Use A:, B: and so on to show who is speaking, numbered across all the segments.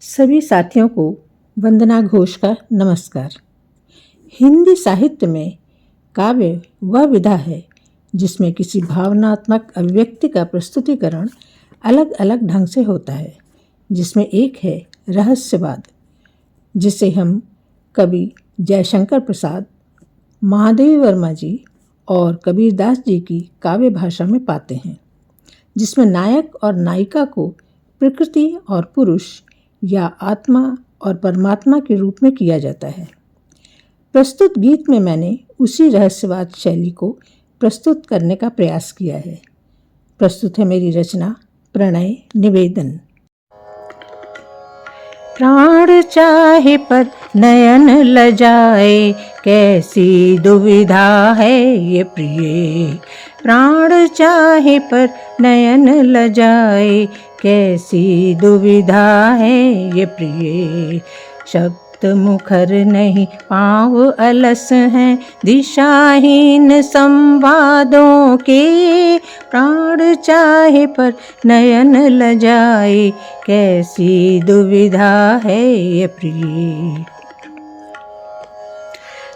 A: सभी साथियों को वंदना घोष का नमस्कार। हिंदी साहित्य में काव्य वह विधा है जिसमें किसी भावनात्मक अभिव्यक्ति का प्रस्तुतिकरण अलग अलग ढंग से होता है, जिसमें एक है रहस्यवाद, जिसे हम कवि जयशंकर प्रसाद, महादेवी वर्मा जी और कबीरदास जी की काव्य भाषा में पाते हैं, जिसमें नायक और नायिका को प्रकृति और पुरुष या आत्मा और परमात्मा के रूप में किया जाता है। प्रस्तुत गीत में मैंने उसी रहस्यवाद शैली को प्रस्तुत करने का प्रयास किया है। प्रस्तुत है मेरी रचना प्रणय निवेदन। प्राण चाहे पर नयन लजाए, कैसी दुविधा है ये प्रिय। प्राण चाहे पर नयन लजाए, कैसी दुविधा है ये प्रिय। शब्द मुखर नहीं पाँव अलस हैं, दिशाहीन संवादों के। प्राण चाहे पर नयन लजाए, कैसी दुविधा है ये प्रिय।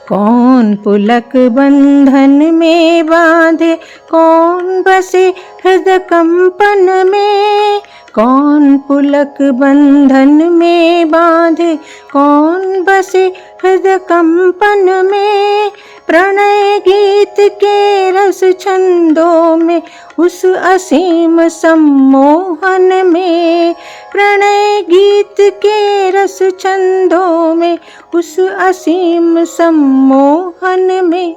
A: कौन पुलक बंधन में बांधे, कौन बसे हृदय कंपन में। कौन पुलक बंधन में बांधे, कौन बसे हृदय कंपन में। प्रणय गीत के रस छंदों में, उस असीम सम्मोहन में। प्रणय गीत के रस छंदों में, उस असीम सम्मोहन में।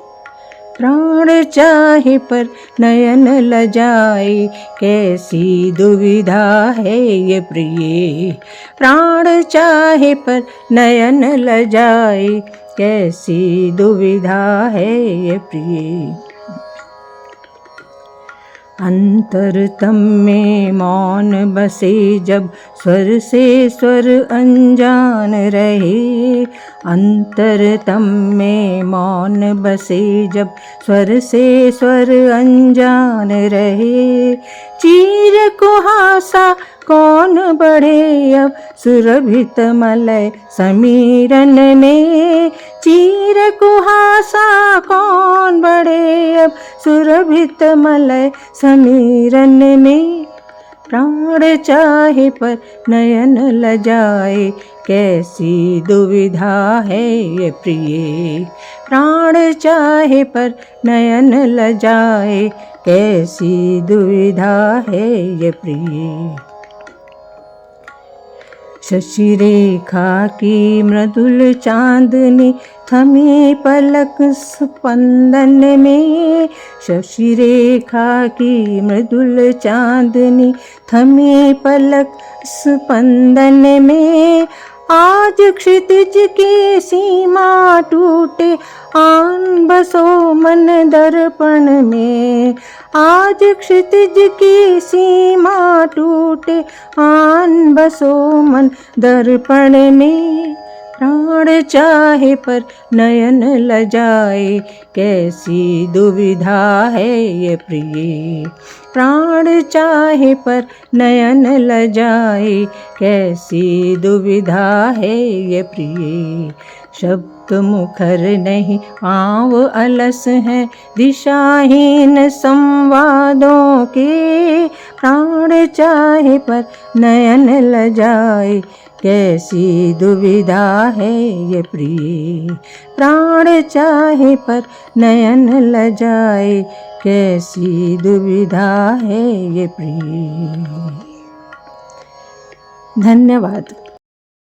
A: प्राण चाहे पर नयन लजाए, कैसी दुविधा है ये प्रिय। प्राण चाहे पर नयन लजाए, कैसी दुविधा है ये प्रिय। अंतरतम में मौन बसे जब, स्वर से स्वर अनजान रहे। अंतरतम में मौन बसे जब, स्वर से स्वर अनजान रहे। चीर कुहासा कौन बढ़े अब, सुरभित मलय समीरन में। चीर कुहासा कौन बढ़े अब, सुरभित मलय समीरन में। प्राण चाहे पर नयन लजाए, कैसी दुविधा है ये प्रिय। प्राण चाहे पर नयन लजाए, कैसी दुविधा है ये प्रिय। शशि रेखा की मृदुल चांदनी थमी पलक स्पंदन में। शशि रेखा की मृदुल चांदनी थमी पलक स्पंदन में। आज क्षितिज की सीमा टूटे, आन बसो मन दर्पण में। आज क्षितिज की सीमा टूटे, आन बसो मन दर्पण में। प्राण चाहे पर नयन लजाए, कैसी दुविधा है ये प्रिय। प्राण चाहे पर नयन लजाए, कैसी दुविधा है ये प्रिय। शब्द मुखर नहीं पाँव अलस हैं, दिशाहीन संवादों के। प्राण चाहे पर नयन लजाए, कैसी दुविधा है ये प्रिय। प्राण चाहे पर नयन लजाए, कैसी दुविधा है ये प्रिय। धन्यवाद।